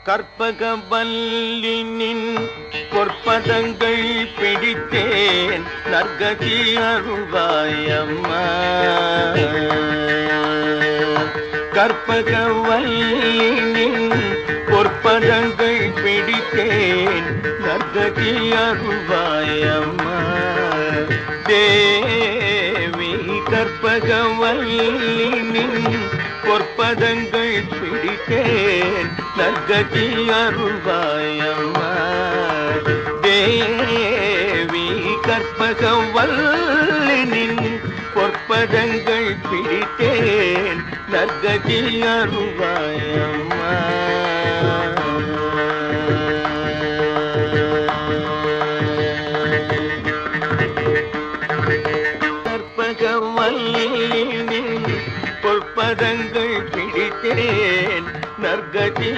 கற்பகவல்லினின் பொற்பதங்கள் பிடித்தேன் நற்கதி அருள்வாயம்மா. கற்பகவல்லினின் பொற்பதங்கள் பிடித்தேன் நற்கதி அருள்வாயம்மா. தேவி கற்பகவல்லினின் பொற்பதங்கள் பிடித்தேன் நற்கதி அருள்வாயம்மா. தேவி கற்பகவல்லினின் பொற்பதங்கள் பிடித்தேன் நற்கதி அருள்வாயம்மா. கற்பகவல்லினின் பொற்பதங்கள் பிடித்தேன் நற்கதி